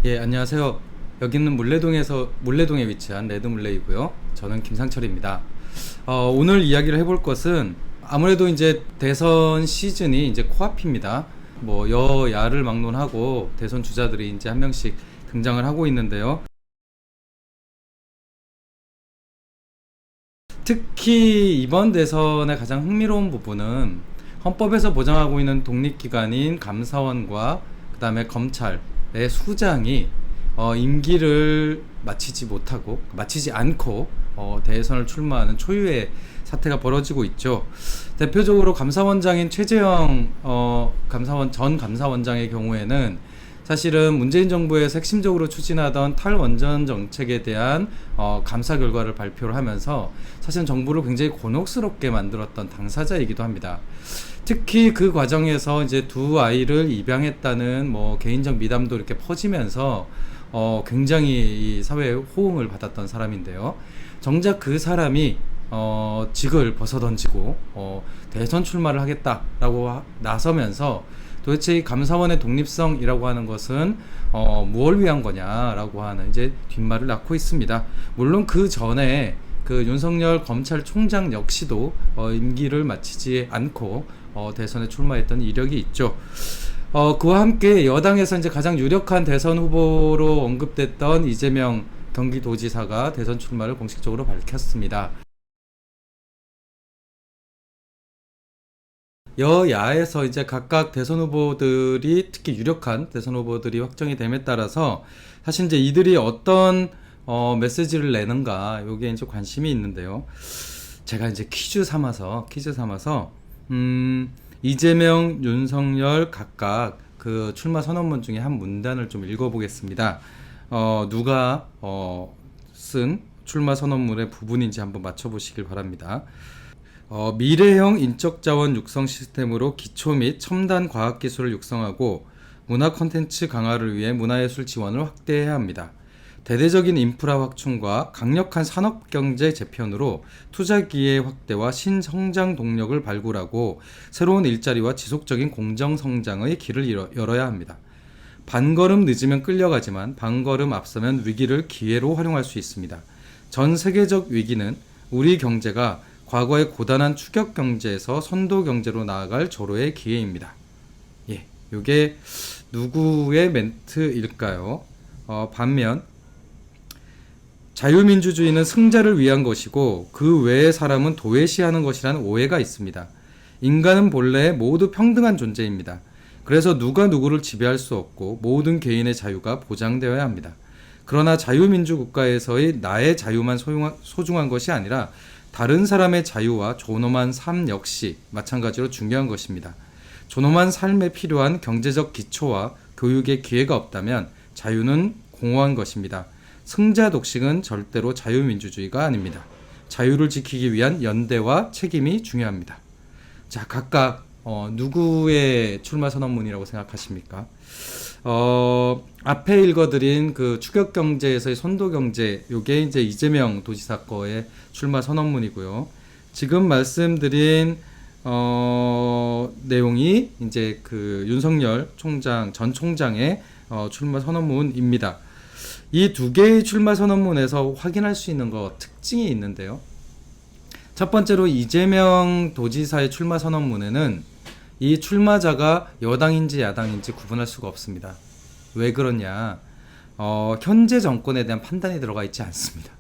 예, 안녕하세요. 여기는 물레동에 위치한 레드물레이고요. 저는 김상철입니다. 오늘 이야기를 해볼 것은 아무래도 이제 대선 시즌이 이제 코앞입니다. 뭐 여야를 막론하고 대선 주자들이 이제 한 명씩 등장을 하고 있는데요. 특히 이번 대선의 가장 흥미로운 부분은 헌법에서 보장하고 있는 독립기관인 감사원과 그다음에 검찰의 수장이 임기를 마치지 않고 대선을 출마하는 초유의 사태가 벌어지고 있죠. 대표적으로 감사원장인 최재형 전 감사원장의 경우에는 사실은 문재인 정부에서 핵심적으로 추진하던 탈원전 정책에 대한 감사 결과를 발표를 하면서 사실은 정부를 굉장히 곤혹스럽게 만들었던 당사자이기도 합니다. 특히 그 과정에서 이제 두 아이를 입양했다는 뭐 개인적 미담도 이렇게 퍼지면서 굉장히 이 사회의 호응을 받았던 사람인데요. 정작 그 사람이 직을 벗어던지고 대선 출마를 하겠다라고 나서면서 도대체 이 감사원의 독립성이라고 하는 것은 무엇을 위한 거냐라고 하는 이제 뒷말을 낳고 있습니다. 물론 그 전에 그 윤석열 검찰총장 역시도 임기를 마치지 않고 대선에 출마했던 이력이 있죠. 그와 함께 여당에서 이제 가장 유력한 대선 후보로 언급됐던 이재명 경기도지사가 대선 출마를 공식적으로 밝혔습니다. 여야에서 이제 각각 대선 후보들이 특히 유력한 대선 후보들이 확정이 됨에 따라서 사실 이제 이들이 어떤 메시지를 내는가 요게 이제 관심이 있는데요. 제가 이제 퀴즈 삼아서 이재명, 윤석열 각각 그 출마 선언문 중에 한 문단을 좀 읽어보겠습니다. 누가 쓴 출마 선언문의 부분인지 한번 맞춰보시길 바랍니다. 미래형 인적자원 육성 시스템으로 기초 및 첨단 과학기술을 육성하고 문화 콘텐츠 강화를 위해 문화예술 지원을 확대해야 합니다. 대대적인 인프라 확충과 강력한 산업경제 재편으로 투자 기회 확대와 신성장 동력을 발굴하고 새로운 일자리와 지속적인 공정성장의 길을 열어야 합니다. 반걸음 늦으면 끌려가지만 반걸음 앞서면 위기를 기회로 활용할 수 있습니다. 전 세계적 위기는 우리 경제가 과거의 고단한 추격 경제에서 선도 경제로 나아갈 절호의 기회입니다. 예, 이게 누구의 멘트일까요? 반면 자유민주주의는 승자를 위한 것이고 그 외의 사람은 도외시하는 것이라는 오해가 있습니다. 인간은 본래 모두 평등한 존재입니다. 그래서 누가 누구를 지배할 수 없고 모든 개인의 자유가 보장되어야 합니다. 그러나 자유민주국가에서의 나의 자유만 소중한 것이 아니라 다른 사람의 자유와 존엄한 삶 역시 마찬가지로 중요한 것입니다. 존엄한 삶에 필요한 경제적 기초와 교육의 기회가 없다면 자유는 공허한 것입니다. 승자 독식은 절대로 자유민주주의가 아닙니다. 자유를 지키기 위한 연대와 책임이 중요합니다. 자, 각각 누구의 출마 선언문이라고 생각하십니까? 앞에 읽어드린 그 추격경제에서의 선도경제, 요게 이제 이재명 도지사 거의 출마 선언문이고요. 지금 말씀드린 내용이 이제 그 윤석열 전 총장의 출마 선언문입니다. 이 두 개의 출마 선언문에서 확인할 수 있는 특징이 있는데요. 첫 번째로 이재명 도지사의 출마 선언문에는 이 출마자가 여당인지 야당인지 구분할 수가 없습니다. 왜 그러냐? 현재 정권에 대한 판단이 들어가 있지 않습니다.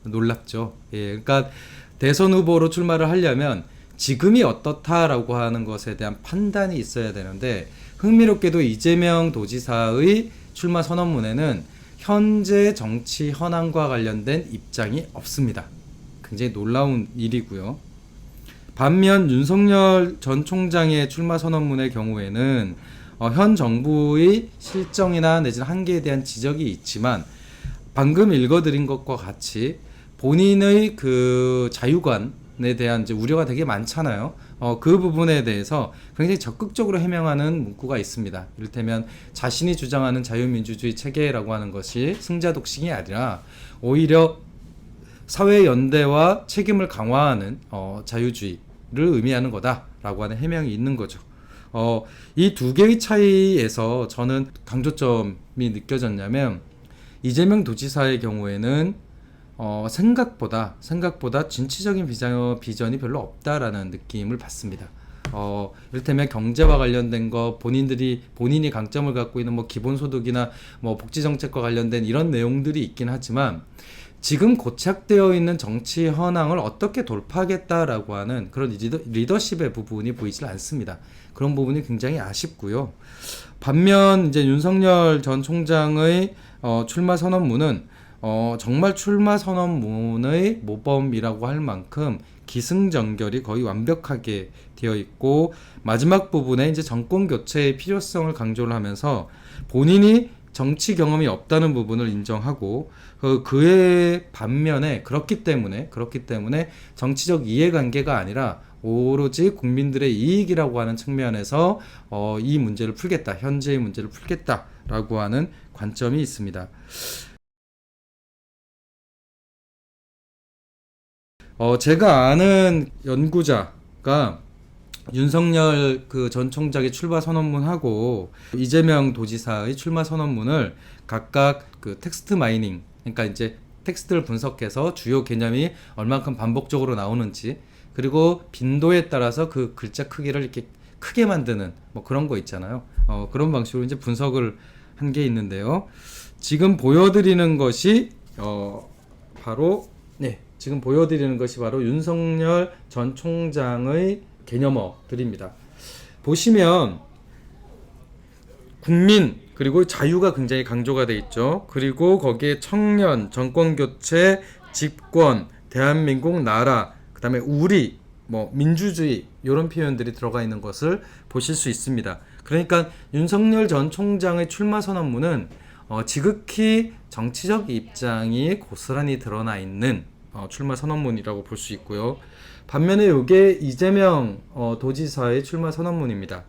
놀랍죠? 예, 그러니까 대선 후보로 출마를 하려면 지금이 어떻다라고 하는 것에 대한 판단이 있어야 되는데 흥미롭게도 이재명 도지사의 출마 선언문에는 현재 정치 현안과 관련된 입장이 없습니다. 굉장히 놀라운 일이고요. 반면 윤석열 전 총장의 출마 선언문의 경우에는 현 정부의 실정이나 내지는 한계에 대한 지적이 있지만 방금 읽어드린 것과 같이 본인의 그 자유관에 대한 이제 우려가 되게 많잖아요. 그 부분에 대해서 굉장히 적극적으로 해명하는 문구가 있습니다. 이를테면 자신이 주장하는 자유민주주의 체계라고 하는 것이 승자 독식이 아니라 오히려 사회 연대와 책임을 강화하는 자유주의를 의미하는 거다라고 하는 해명이 있는 거죠. 이 두 개의 차이에서 저는 강조점이 느껴졌냐면 이재명 도지사의 경우에는 생각보다 진취적인 비전이 별로 없다라는 느낌을 받습니다. 이를테면 경제와 관련된 거, 본인이 강점을 갖고 있는 뭐 기본소득이나 뭐 복지정책과 관련된 이런 내용들이 있긴 하지만 지금 고착되어 있는 정치 현황을 어떻게 돌파하겠다라고 하는 그런 리더십의 부분이 보이질 않습니다. 그런 부분이 굉장히 아쉽고요. 반면 이제 윤석열 전 총장의 출마 선언문은 정말 출마 선언문의 모범이라고 할 만큼 기승전결이 거의 완벽하게 되어 있고 마지막 부분에 이제 정권 교체의 필요성을 강조를 하면서 본인이 정치 경험이 없다는 부분을 인정하고 그의 반면에 그렇기 때문에 정치적 이해관계가 아니라 오로지 국민들의 이익이라고 하는 측면에서 이 문제를 풀겠다, 현재의 문제를 풀겠다라고 하는 관점이 있습니다. 제가 아는 연구자가 윤석열 전 총장의 출마 선언문하고 이재명 도지사의 출마 선언문을 각각 그 텍스트 마이닝, 그러니까 이제 텍스트를 분석해서 주요 개념이 얼만큼 반복적으로 나오는지, 그리고 빈도에 따라서 그 글자 크기를 이렇게 크게 만드는 뭐 그런 거 있잖아요. 그런 방식으로 이제 분석을 한 게 있는데요. 지금 보여드리는 것이 바로 윤석열 전 총장의 개념어들입니다. 보시면 국민 그리고 자유가 굉장히 강조가 돼 있죠. 그리고 거기에 청년, 정권교체, 집권, 대한민국, 나라, 그 다음에 우리, 뭐 민주주의 이런 표현들이 들어가 있는 것을 보실 수 있습니다. 그러니까 윤석열 전 총장의 출마 선언문은 지극히 정치적 입장이 고스란히 드러나 있는 출마 선언문이라고 볼 수 있고요. 반면에 이게 이재명 도지사의 출마 선언문입니다.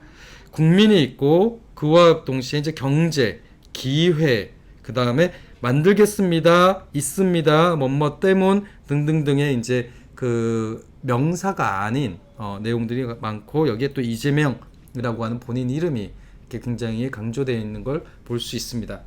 국민이 있고 그와 동시에 이제 경제, 기회, 그 다음에 만들겠습니다, 있습니다, 뭐뭐 때문 등등등의 이제 그 명사가 아닌 내용들이 많고 여기에 또 이재명이라고 하는 본인 이름이 이렇게 굉장히 강조되어 있는 걸 볼 수 있습니다.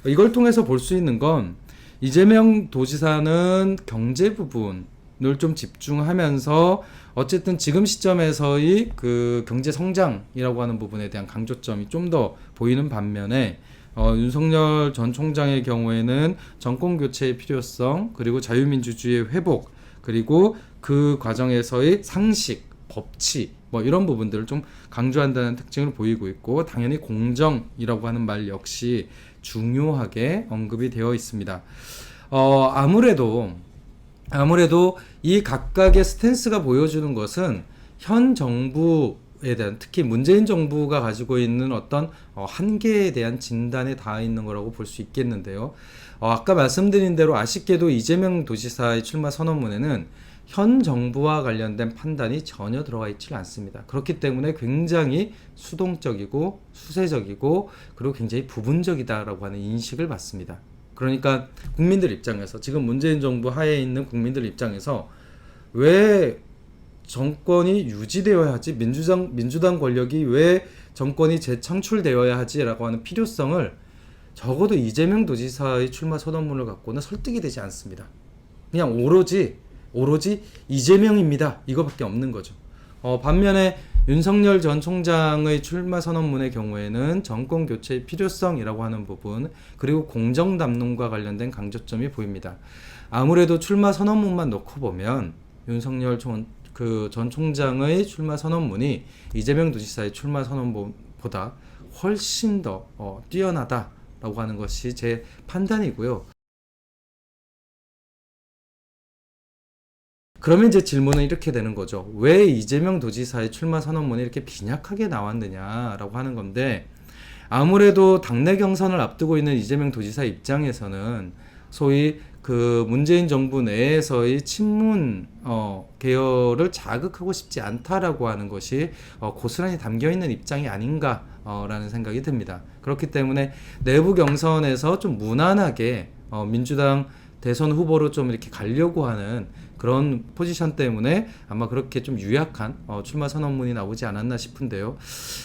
이걸 통해서 볼 수 있는 건 이재명 도지사는 경제 부분을 좀 집중하면서 어쨌든 지금 시점에서의 그 경제 성장이라고 하는 부분에 대한 강조점이 좀 더 보이는 반면에 윤석열 전 총장의 경우에는 정권 교체의 필요성, 그리고 자유민주주의의 회복, 그리고 그 과정에서의 상식, 법치 뭐 이런 부분들을 좀 강조한다는 특징을 보이고 있고, 당연히 공정이라고 하는 말 역시 중요하게 언급이 되어 있습니다. 아무래도 이 각각의 스탠스가 보여주는 것은 현 정부에 대한, 특히 문재인 정부가 가지고 있는 어떤 한계에 대한 진단에 닿아 있는 거라고 볼 수 있겠는데요. 아까 말씀드린 대로 아쉽게도 이재명 도지사의 출마 선언문에는 현 정부와 관련된 판단이 전혀 들어가 있지 않습니다. 그렇기 때문에 굉장히 수동적이고 수세적이고 그리고 굉장히 부분적이다라고 하는 인식을 받습니다. 그러니까 국민들 입장에서, 지금 문재인 정부 하에 있는 국민들 입장에서 왜 정권이 유지되어야 하지, 민주당 권력이 왜 정권이 재창출되어야 하지라고 하는 필요성을 적어도 이재명 도지사의 출마 선언문을 갖고는 설득이 되지 않습니다. 그냥 오로지 이재명입니다, 이거밖에 없는 거죠. 반면에 윤석열 전 총장의 출마 선언문의 경우에는 정권 교체의 필요성이라고 하는 부분, 그리고 공정담론과 관련된 강조점이 보입니다. 아무래도 출마 선언문만 놓고 보면 윤석열 전 총장의 출마 선언문이 이재명 도지사의 출마 선언문보다 훨씬 더 뛰어나다라고 하는 것이 제 판단이고요. 그러면 이제 질문은 이렇게 되는 거죠. 왜 이재명 도지사의 출마 선언문이 이렇게 빈약하게 나왔느냐라고 하는 건데, 아무래도 당내 경선을 앞두고 있는 이재명 도지사 입장에서는 소위 그 문재인 정부 내에서의 친문 계열을 자극하고 싶지 않다라고 하는 것이 고스란히 담겨 있는 입장이 아닌가라는 생각이 듭니다. 그렇기 때문에 내부 경선에서 좀 무난하게 민주당 대선 후보로 좀 이렇게 가려고 하는 그런 포지션 때문에 아마 그렇게 좀 유약한 출마 선언문이 나오지 않았나 싶은데요.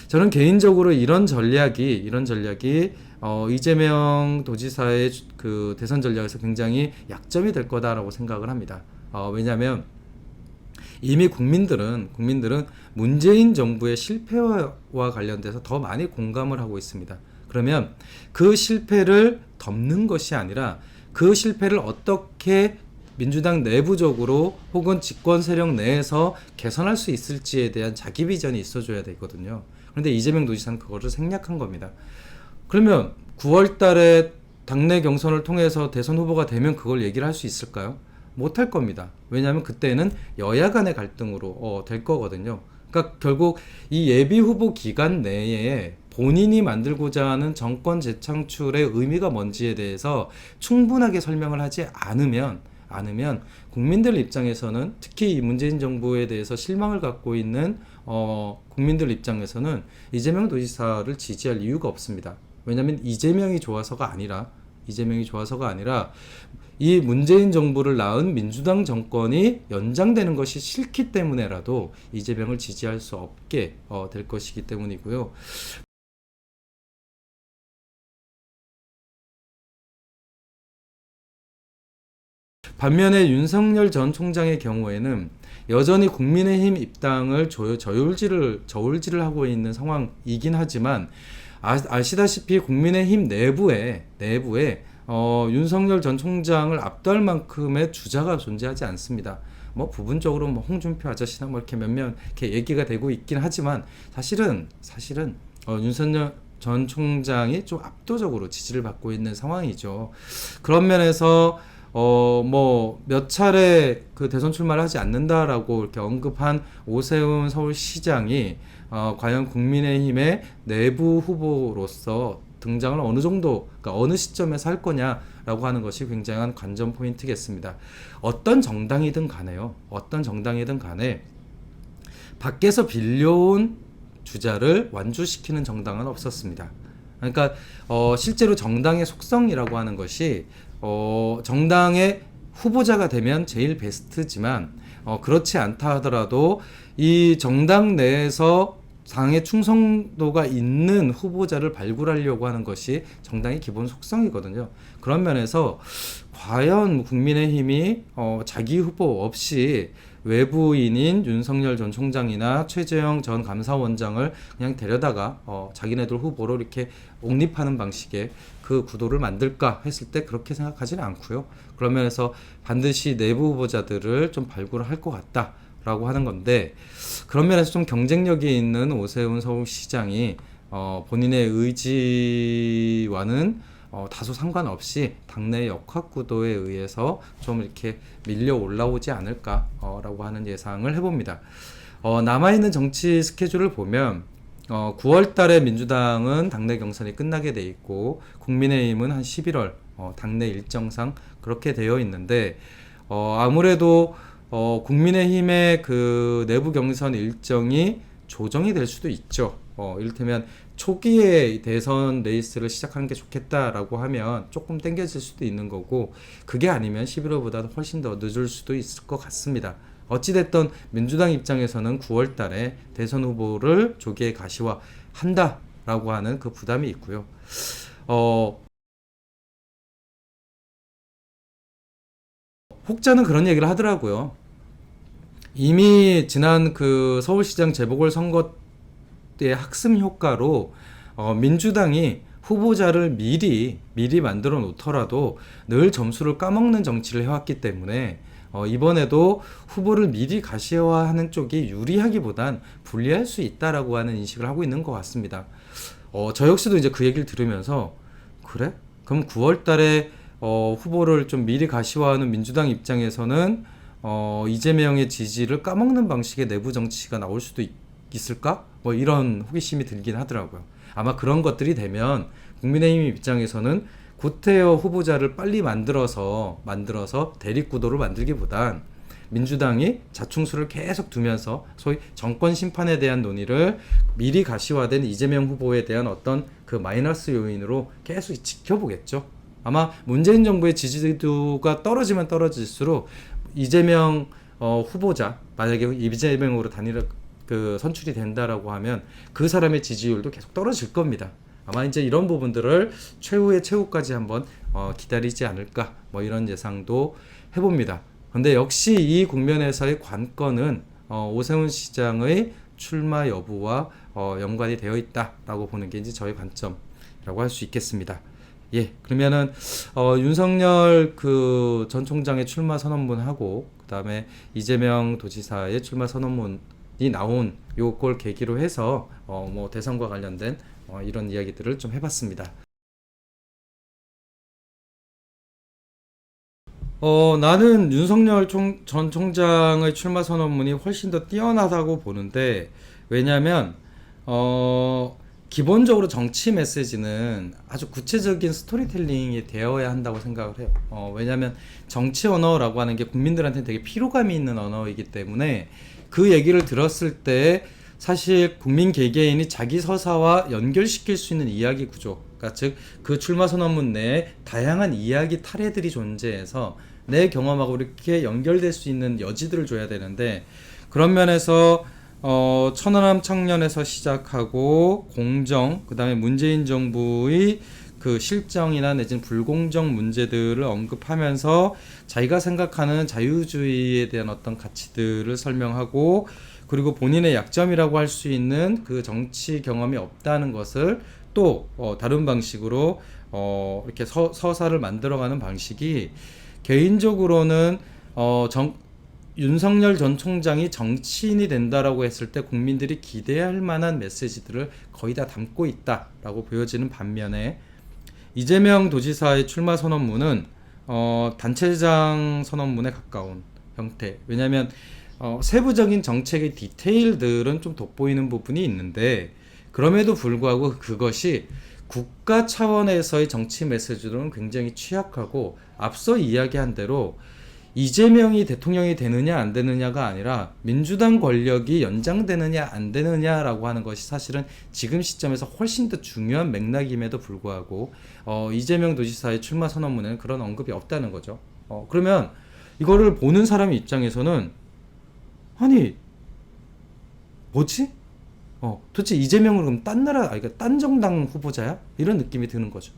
저는 개인적으로 이런 전략이 이재명 도지사의 그 대선 전략에서 굉장히 약점이 될 거다라고 생각을 합니다. 왜냐하면 이미 국민들은 문재인 정부의 실패와 관련돼서 더 많이 공감을 하고 있습니다. 그러면 그 실패를 덮는 것이 아니라 그 실패를 어떻게 민주당 내부적으로 혹은 집권 세력 내에서 개선할 수 있을지에 대한 자기 비전이 있어줘야 되거든요. 그런데 이재명 도지사는 그거를 생략한 겁니다. 그러면 9월 달에 당내 경선을 통해서 대선 후보가 되면 그걸 얘기를 할 수 있을까요? 못할 겁니다. 왜냐하면 그때는 여야 간의 갈등으로 될 거거든요. 그러니까 결국 이 예비 후보 기간 내에 본인이 만들고자 하는 정권 재창출의 의미가 뭔지에 대해서 충분하게 설명을 하지 않으면 국민들 입장에서는, 특히 이 문재인 정부에 대해서 실망을 갖고 있는 국민들 입장에서는 이재명 도지사를 지지할 이유가 없습니다. 왜냐하면 이재명이 좋아서가 아니라 이 문재인 정부를 낳은 민주당 정권이 연장되는 것이 싫기 때문에라도 이재명을 지지할 수 없게 될 것이기 때문이고요. 반면에 윤석열 전 총장의 경우에는 여전히 국민의힘 입당을 저울질을 하고 있는 상황이긴 하지만 아시다시피 국민의힘 내부에 윤석열 전 총장을 압도할 만큼의 주자가 존재하지 않습니다. 뭐 부분적으로 뭐 홍준표 아저씨나 뭐 이렇게 몇몇 이렇게 얘기가 되고 있긴 하지만 사실은 윤석열 전 총장이 좀 압도적으로 지지를 받고 있는 상황이죠. 그런 면에서 뭐 몇 차례 그 대선 출마를 하지 않는다라고 이렇게 언급한 오세훈 서울시장이 과연 국민의힘의 내부 후보로서 등장을 어느 정도, 그러니까 어느 시점에서 할 거냐라고 하는 것이 굉장한 관전 포인트겠습니다. 어떤 정당이든 간에 밖에서 빌려온 주자를 완주시키는 정당은 없었습니다. 그러니까 실제로 정당의 속성이라고 하는 것이 정당의 후보자가 되면 제일 베스트지만 그렇지 않다 하더라도 이 정당 내에서 당의 충성도가 있는 후보자를 발굴하려고 하는 것이 정당의 기본 속성이거든요. 그런 면에서 과연 국민의힘이 자기 후보 없이 외부인인 윤석열 전 총장이나 최재형 전 감사원장을 그냥 데려다가 자기네들 후보로 이렇게 옹립하는 방식의 그 구도를 만들까 했을 때 그렇게 생각하지는 않고요. 그런 면에서 반드시 내부 후보자들을 좀 발굴할 것 같다라고 하는 건데, 그런 면에서 좀 경쟁력이 있는 오세훈 서울시장이 본인의 의지와는 다소 상관없이 당내 역학구도에 의해서 좀 이렇게 밀려 올라오지 않을까라고 하는 예상을 해봅니다. 남아있는 정치 스케줄을 보면 9월 달에 민주당은 당내 경선이 끝나게 돼 있고 국민의힘은 한 11월 당내 일정상 그렇게 되어 있는데 아무래도 국민의힘의 그 내부 경선 일정이 조정이 될 수도 있죠. 이를테면 초기에 대선 레이스를 시작하는 게 좋겠다라고 하면 조금 당겨질 수도 있는 거고, 그게 아니면 11월보다 훨씬 더 늦을 수도 있을 것 같습니다. 어찌됐든 민주당 입장에서는 9월 달에 대선 후보를 조기에 가시화한다라고 하는 그 부담이 있고요. 혹자는 그런 얘기를 하더라고요. 이미 지난 그 서울시장 재보궐선거 때 학습 효과로 민주당이 후보자를 미리 만들어 놓더라도 늘 점수를 까먹는 정치를 해왔기 때문에 이번에도 후보를 미리 가시화하는 쪽이 유리하기보단 불리할 수 있다라고 하는 인식을 하고 있는 것 같습니다. 저 역시도 이제 그 얘기를 들으면서 그래? 그럼 9월 달에 후보를 좀 미리 가시화하는 민주당 입장에서는 이재명의 지지를 까먹는 방식의 내부 정치가 나올 수도 있을까? 뭐 이런 호기심이 들긴 하더라고요. 아마 그런 것들이 되면 국민의힘 입장에서는 구태여 후보자를 빨리 만들어서 대립구도를 만들기보단 민주당이 자충수를 계속 두면서 소위 정권 심판에 대한 논의를 미리 가시화된 이재명 후보에 대한 어떤 그 마이너스 요인으로 계속 지켜보겠죠. 아마 문재인 정부의 지지도가 떨어지면 떨어질수록 이재명 후보자, 만약에 이재명으로 단일화 선출이 된다라고 하면 그 사람의 지지율도 계속 떨어질 겁니다. 아마 이제 이런 부분들을 최후의 최후까지 한번 기다리지 않을까, 뭐 이런 예상도 해봅니다. 근데 역시 이 국면에서의 관건은 오세훈 시장의 출마 여부와 연관이 되어 있다라고 보는 게 이제 저의 관점이라고 할 수 있겠습니다. 예, 그러면은 윤석열 전 총장의 출마 선언문하고 그다음에 이재명 도지사의 출마 선언문이 나온 요걸 계기로 해서 뭐 대선과 관련된 이런 이야기들을 좀 해봤습니다. 나는 윤석열 전 총장의 출마 선언문이 훨씬 더 뛰어나다고 보는데, 왜냐면 기본적으로 정치 메시지는 아주 구체적인 스토리텔링이 되어야 한다고 생각을 해요. 왜냐면 정치 언어라고 하는 게 국민들한테 되게 피로감이 있는 언어이기 때문에 그 얘기를 들었을 때 사실 국민 개개인이 자기 서사와 연결시킬 수 있는 이야기 구조, 그러니까 즉 그 출마 선언문 내에 다양한 이야기 타래들이 존재해서 내 경험하고 이렇게 연결될 수 있는 여지들을 줘야 되는데, 그런 면에서 천안함 청년에서 시작하고 공정, 그 다음에 문재인 정부의 그 실정이나 내지는 불공정 문제들을 언급하면서 자기가 생각하는 자유주의에 대한 어떤 가치들을 설명하고, 그리고 본인의 약점이라고 할 수 있는 그 정치 경험이 없다는 것을 또 다른 방식으로 이렇게 서사를 만들어가는 방식이 개인적으로는 윤석열 전 총장이 정치인이 된다라고 했을 때 국민들이 기대할 만한 메시지들을 거의 다 담고 있다라고 보여지는 반면에, 이재명 도지사의 출마 선언문은 단체장 선언문에 가까운 형태. 왜냐하면 세부적인 정책의 디테일들은 좀 돋보이는 부분이 있는데, 그럼에도 불구하고 그것이 국가 차원에서의 정치 메시지로는 굉장히 취약하고, 앞서 이야기한 대로 이재명이 대통령이 되느냐 안 되느냐가 아니라 민주당 권력이 연장되느냐 안 되느냐라고 하는 것이 사실은 지금 시점에서 훨씬 더 중요한 맥락임에도 불구하고 이재명 도지사의 출마 선언문에는 그런 언급이 없다는 거죠. 그러면 이거를 보는 사람 입장에서는 아니 뭐지? 도대체 이재명은 그럼 그러니까 딴 정당 후보자야? 이런 느낌이 드는 거죠.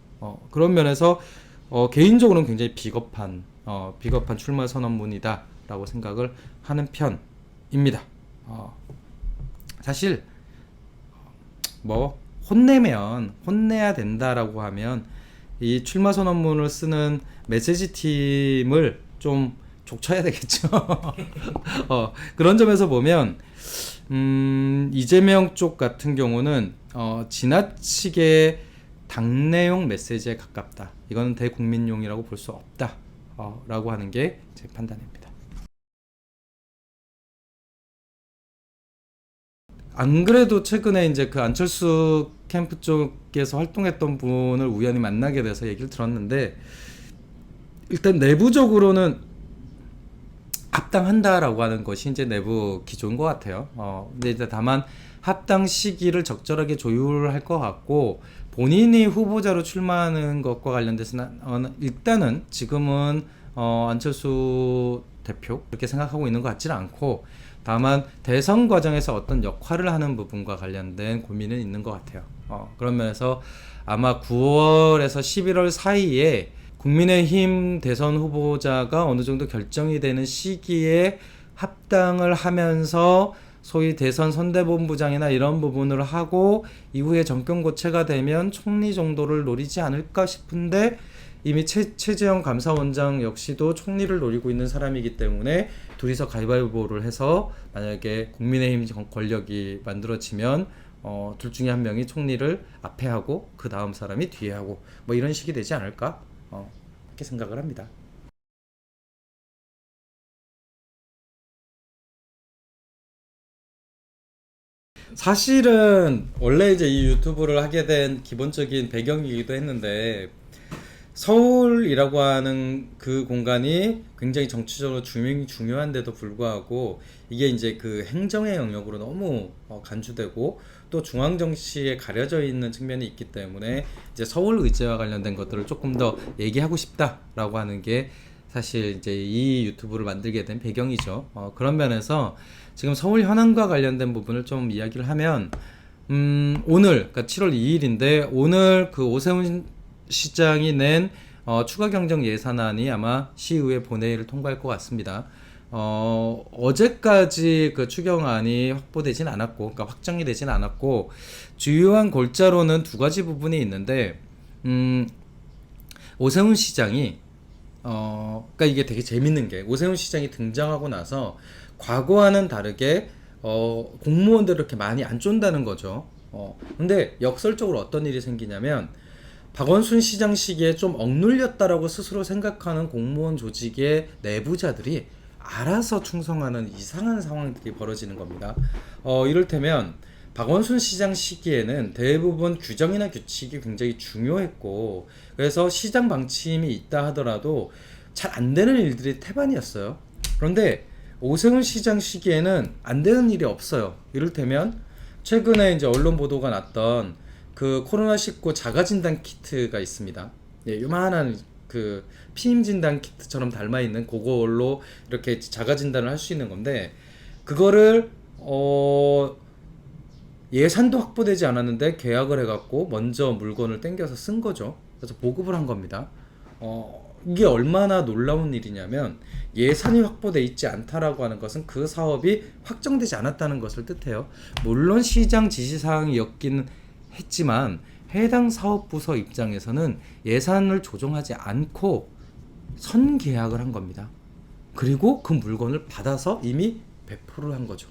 그런 면에서 개인적으로는 굉장히 비겁한 출마 선언문이다라고 생각을 하는 편입니다. 사실 뭐 혼내야 된다라고 하면 이 출마 선언문을 쓰는 메시지 팀을 좀 족쳐야 되겠죠. 그런 점에서 보면 이재명 쪽 같은 경우는 지나치게 당내용 메시지에 가깝다. 이거는 대국민용이라고 볼 수 없다. 라고 하는 게 제 판단입니다. 안 그래도 최근에 이제 그 안철수 캠프 쪽에서 활동했던 분을 우연히 만나게 돼서 얘기를 들었는데, 일단 내부적으로는 합당한다라고 하는 것이 이제 내부 기조인 것 같아요. 근데 이제 다만 합당 시기를 적절하게 조율할 것 같고, 본인이 후보자로 출마하는 것과 관련돼서는 일단은 지금은 안철수 대표 그렇게 생각하고 있는 것 같지는 않고, 다만 대선 과정에서 어떤 역할을 하는 부분과 관련된 고민은 있는 것 같아요. 그런 면에서 아마 9월에서 11월 사이에 국민의힘 대선 후보자가 어느 정도 결정이 되는 시기에 합당을 하면서 소위 대선 선대본부장이나 이런 부분을 하고 이후에 정권 교체가 되면 총리 정도를 노리지 않을까 싶은데, 이미 최재형 감사원장 역시도 총리를 노리고 있는 사람이기 때문에 둘이서 가위바위보를 해서 만약에 국민의힘 권력이 만들어지면 둘 중에 한 명이 총리를 앞에 하고 그 다음 사람이 뒤에 하고 뭐 이런 식이 되지 않을까, 이렇게 생각을 합니다. 사실은 원래 이제 이 유튜브를 하게 된 기본적인 배경이기도 했는데, 서울이라고 하는 그 공간이 굉장히 정치적으로 중요한데도 불구하고 이게 이제 그 행정의 영역으로 너무 간주되고, 또 중앙정치에 가려져 있는 측면이 있기 때문에 이제 서울 의제와 관련된 것들을 조금 더 얘기하고 싶다라고 하는 게 사실 이제 이 유튜브를 만들게 된 배경이죠. 그런 면에서 지금 서울 현안과 관련된 부분을 좀 이야기를 하면 오늘 그러니까 7월 2일인데 오늘 그 오세훈 시장이 낸 추가 경정 예산안이 아마 시의회 본회의를 통과할 것 같습니다. 어제까지 그 추경안이 확보되진 않았고, 그러니까 확정이 되진 않았고, 주요한 골자로는 두 가지 부분이 있는데, 오세훈 시장이, 그러니까 이게 되게 재밌는 게, 오세훈 시장이 등장하고 나서 과거와는 다르게, 공무원들을 이렇게 많이 안 쫀다는 거죠. 근데 역설적으로 어떤 일이 생기냐면, 박원순 시장 시기에 좀 억눌렸다라고 스스로 생각하는 공무원 조직의 내부자들이 알아서 충성하는 이상한 상황들이 벌어지는 겁니다. 이를테면 박원순 시장 시기에는 대부분 규정이나 규칙이 굉장히 중요했고, 그래서 시장 방침이 있다 하더라도 잘 안 되는 일들이 태반이었어요. 그런데 오세훈 시장 시기에는 안 되는 일이 없어요. 이를테면 최근에 이제 언론 보도가 났던 그 코로나19 자가진단 키트가 있습니다. 예, 요만한 그 피임 진단 키트처럼 닮아 있는 그걸로 이렇게 자가 진단을 할 수 있는 건데, 그거를 예산도 확보되지 않았는데 계약을 해갖고 먼저 물건을 땡겨서 쓴 거죠. 그래서 보급을 한 겁니다. 이게 얼마나 놀라운 일이냐면, 예산이 확보돼 있지 않다라고 하는 것은 그 사업이 확정되지 않았다는 것을 뜻해요. 물론 시장 지시사항이었긴 했지만 해당 사업부서 입장에서는 예산을 조정하지 않고 선계약을 한 겁니다. 그리고 그 물건을 받아서 이미 배포를 한 거죠.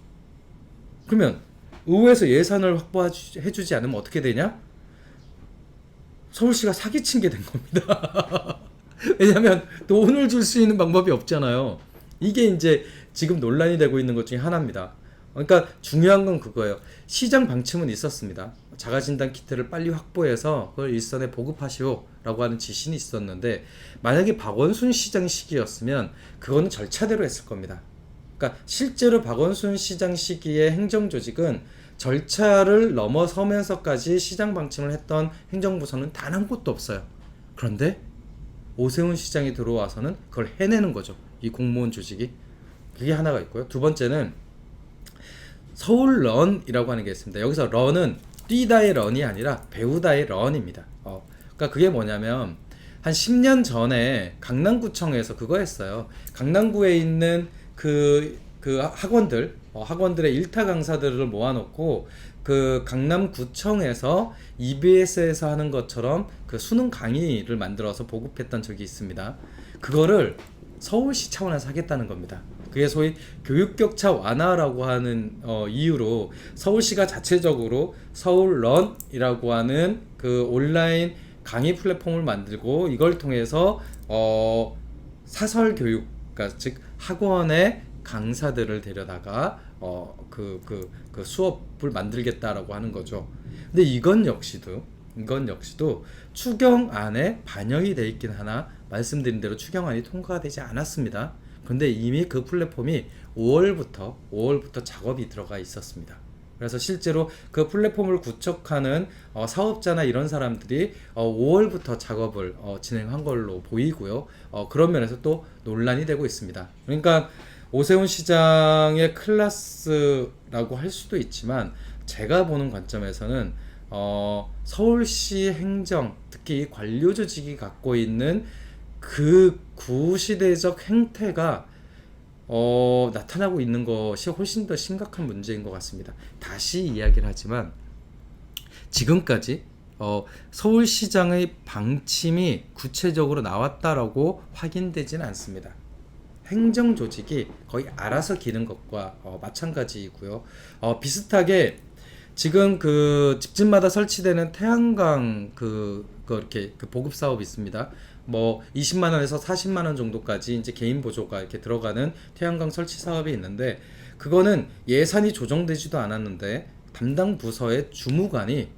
그러면 의회에서 예산을 확보해주지 않으면 어떻게 되냐? 서울시가 사기친 게 된 겁니다. 왜냐하면 돈을 줄 수 있는 방법이 없잖아요. 이게 이제 지금 논란이 되고 있는 것 중에 하나입니다. 그러니까 중요한 건 그거예요. 시장 방침은 있었습니다. 자가진단 키트를 빨리 확보해서 그걸 일선에 보급하시오라고 하는 지시는 있었는데, 만약에 박원순 시장 시기였으면 그거는 절차대로 했을 겁니다. 그러니까 실제로 박원순 시장 시기의 행정조직은 절차를 넘어서면서까지 시장 방침을 했던 행정부서는 단 한 곳도 없어요. 그런데 오세훈 시장이 들어와서는 그걸 해내는 거죠. 이 공무원 조직이. 그게 하나가 있고요. 두 번째는 서울런이라고 하는 게 있습니다. 여기서 런은 뛰다의 런이 아니라 배우다의 런입니다. 그러니까 그게 뭐냐면 한 10년 전에 강남구청에서 그거 했어요. 강남구에 있는 그 학원들의 일타 강사들을 모아놓고 그 강남구청에서 EBS에서 하는 것처럼 그 수능 강의를 만들어서 보급했던 적이 있습니다. 그거를 서울시 차원에서 하겠다는 겁니다. 그게 소위 교육격차 완화라고 하는 이유로 서울시가 자체적으로 서울런이라고 하는 그 온라인 강의 플랫폼을 만들고, 이걸 통해서 사설교육, 그러니까 즉 학원의 강사들을 데려다가 그 수업을 만들겠다라고 하는 거죠. 근데 이건 역시도 추경안에 반영이 돼 있긴 하나, 말씀드린 대로 추경안이 통과가 되지 않았습니다. 근데 이미 그 플랫폼이 5월부터 작업이 들어가 있었습니다. 그래서 실제로 그 플랫폼을 구축하는 사업자나 이런 사람들이 5월부터 작업을 진행한 걸로 보이고요. 그런 면에서 또 논란이 되고 있습니다. 그러니까 오세훈 시장의 클래스라고 할 수도 있지만, 제가 보는 관점에서는 서울시 행정, 특히 관료 조직이 갖고 있는 그 구시대적 행태가 나타나고 있는 것이 훨씬 더 심각한 문제인 것 같습니다. 다시 이야기를 하지만 지금까지 서울시장의 방침이 구체적으로 나왔다라고 확인되지는 않습니다. 행정조직이 거의 알아서 기는 것과 마찬가지이고요. 비슷하게 지금 그 집집마다 설치되는 태양광 이렇게 그 보급 사업이 있습니다. 뭐 20만 원에서 40만 원 정도까지 이제 개인 보조가 이렇게 들어가는 태양광 설치 사업이 있는데, 그거는 예산이 조정되지도 않았는데 담당 부서의 주무관이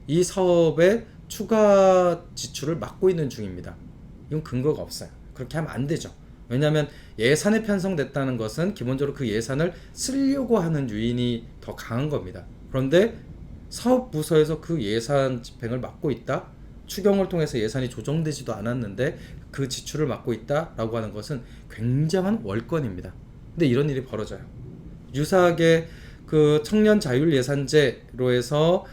이 사업의 추가 지출을 막고 있는 중입니다. 이건 근거가 없어요. 그렇게 하면 안 되죠. 왜냐하면 예산에 편성됐다는 것은 기본적으로 그 예산을 쓰려고 하는 유인이 더 강한 겁니다. 그런데 사업부서에서 그 예산 집행을 맡고 있다. 추경을 통해서 예산이 조정되지도 않았는데 그 지출을 맡고 있다라고 하는 것은 굉장한 월권입니다. 근데 이런 일이 벌어져요. 유사하게 그 청년 자율 예산제로 해서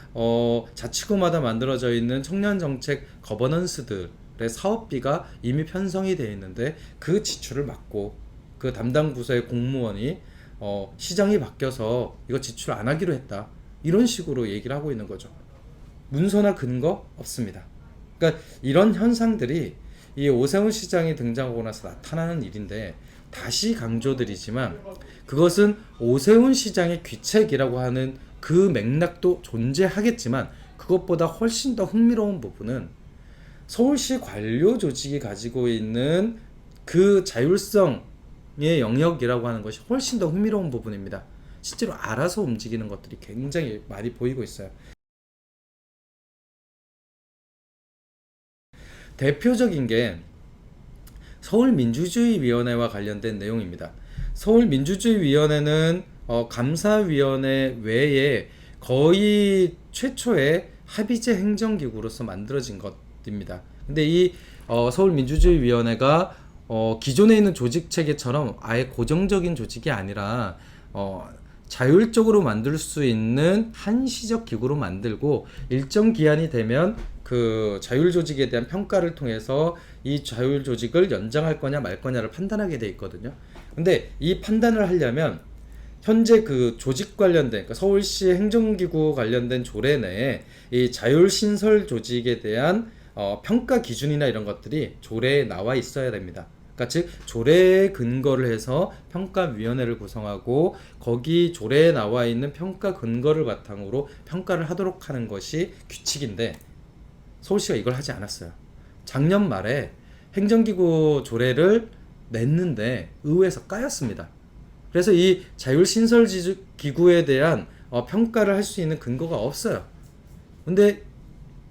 자치구마다 만들어져 있는 청년 정책 거버넌스들의 사업비가 이미 편성이 되어 있는데 그 지출을 맡고 그 담당 부서의 공무원이 시장이 바뀌어서 이거 지출 안 하기로 했다. 이런 식으로 얘기를 하고 있는 거죠. 문서나 근거 없습니다. 그러니까 이런 현상들이 이 오세훈 시장이 등장하고 나서 나타나는 일인데, 다시 강조드리지만 그것은 오세훈 시장의 귀책이라고 하는 그 맥락도 존재하겠지만, 그것보다 훨씬 더 흥미로운 부분은 서울시 관료 조직이 가지고 있는 그 자율성의 영역이라고 하는 것이 훨씬 더 흥미로운 부분입니다. 실제로 알아서 움직이는 것들이 굉장히 많이 보이고 있어요. 대표적인 게 서울민주주의위원회와 관련된 내용입니다. 서울민주주의위원회는 감사위원회 외에 거의 최초의 합의제 행정기구로서 만들어진 것입니다. 근데 이 서울민주주의위원회가 기존에 있는 조직체계처럼 아예 고정적인 조직이 아니라 자율적으로 만들 수 있는 한시적 기구로 만들고, 일정 기한이 되면 그 자율 조직에 대한 평가를 통해서 이 자율 조직을 연장할 거냐 말 거냐를 판단하게 돼 있거든요. 근데 이 판단을 하려면 현재 그 조직 관련된, 그러니까 서울시 행정기구 관련된 조례 내에 이 자율 신설 조직에 대한 평가 기준이나 이런 것들이 조례에 나와 있어야 됩니다. 그러니까 즉 조례에 근거를 해서 평가위원회를 구성하고 거기 조례에 나와 있는 평가 근거를 바탕으로 평가를 하도록 하는 것이 규칙인데, 서울시가 이걸 하지 않았어요. 작년 말에 행정기구 조례를 냈는데 의회에서 까였습니다. 그래서 이 자율신설기구에 대한 평가를 할 수 있는 근거가 없어요. 근데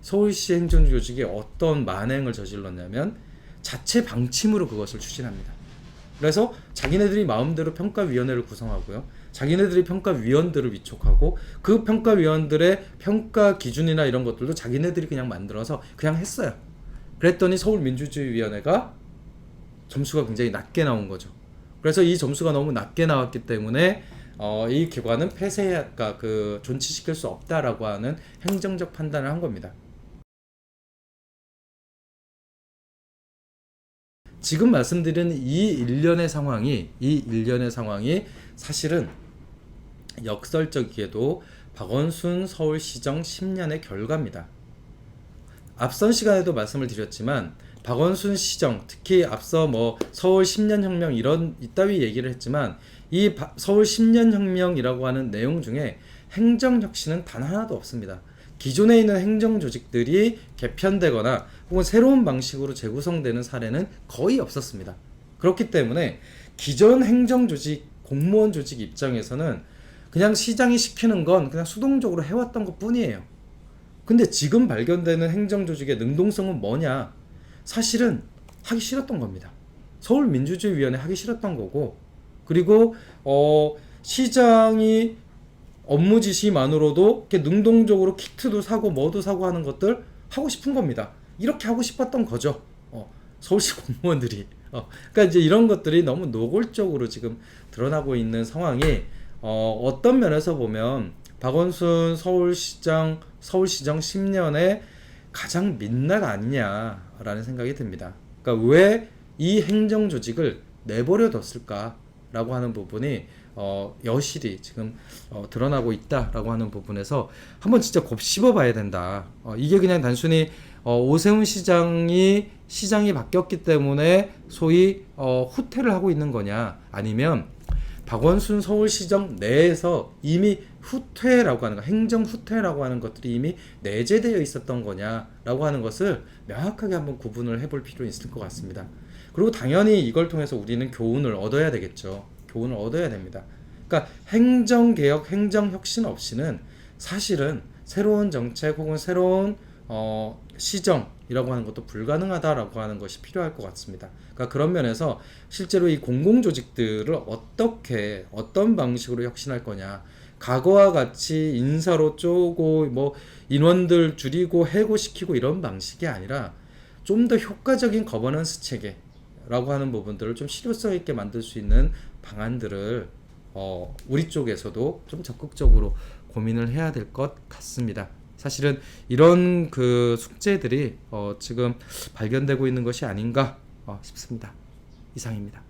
서울시 행정조직이 어떤 만행을 저질렀냐면 자체 방침으로 그것을 추진합니다. 그래서 자기네들이 마음대로 평가위원회를 구성하고요, 자기네들이 평가위원들을 위촉하고 그 평가위원들의 평가 기준이나 이런 것들도 자기네들이 그냥 만들어서 그냥 했어요. 그랬더니 서울민주주의위원회가 점수가 굉장히 낮게 나온 거죠. 그래서 이 점수가 너무 낮게 나왔기 때문에 이 기관은 폐쇄가 존치시킬 수 없다라고 하는 행정적 판단을 한 겁니다. 지금 말씀드린 이 일련의 상황이 사실은 역설적이게도 박원순 서울시정 10년의 결과입니다. 앞선 시간에도 말씀을 드렸지만 박원순 시정, 특히 앞서 서울 10년 혁명 이따위 얘기를 했지만, 이 서울 10년 혁명이라고 하는 내용 중에 행정 혁신은 단 하나도 없습니다. 기존에 있는 행정 조직들이 개편되거나 혹은 새로운 방식으로 재구성되는 사례는 거의 없었습니다. 그렇기 때문에 기존 행정 조직, 공무원 조직 입장에서는 그냥 시장이 시키는 건 그냥 수동적으로 해왔던 것 뿐이에요. 근데 지금 발견되는 행정 조직의 능동성은 뭐냐? 사실은 하기 싫었던 겁니다. 서울민주주의위원회 하기 싫었던 거고, 그리고 시장이 업무 지시만으로도 이렇게 능동적으로 키트도 사고 뭐도 사고 하는 것들 하고 싶은 겁니다. 이렇게 하고 싶었던 거죠. 서울시 공무원들이. 그러니까 이제 이런 것들이 너무 노골적으로 지금 드러나고 있는 상황이 어떤 면에서 보면 박원순 서울시정 10년의 가장 민낯 아니냐라는 생각이 듭니다. 그러니까 왜 이 행정 조직을 내버려 뒀을까라고 하는 부분이 여실히 지금 드러나고 있다라고 하는 부분에서 한번 진짜 곱씹어 봐야 된다. 이게 그냥 단순히 오세훈 시장이 바뀌었기 때문에 소위 후퇴를 하고 있는 거냐, 아니면 박원순 서울시정 내에서 이미 후퇴라고 하는 거, 행정 후퇴라고 하는 것들이 이미 내재되어 있었던 거냐라고 하는 것을 명확하게 한번 구분을 해볼 필요가 있을 것 같습니다. 그리고 당연히 이걸 통해서 우리는 교훈을 얻어야 되겠죠. 교훈을 얻어야 됩니다. 그러니까 행정개혁, 행정혁신 없이는 사실은 새로운 정책 혹은 새로운 시정이라고 하는 것도 불가능하다라고 하는 것이 필요할 것 같습니다. 그러니까 그런 면에서 실제로 이 공공조직들을 어떤 방식으로 혁신할 거냐, 과거와 같이 인사로 쪼고 뭐 인원들 줄이고 해고시키고 이런 방식이 아니라 좀 더 효과적인 거버넌스 체계라고 하는 부분들을 좀 실효성 있게 만들 수 있는 방안들을 우리 쪽에서도 좀 적극적으로 고민을 해야 될 것 같습니다. 사실은 이런 그 숙제들이 지금 발견되고 있는 것이 아닌가 싶습니다. 이상입니다.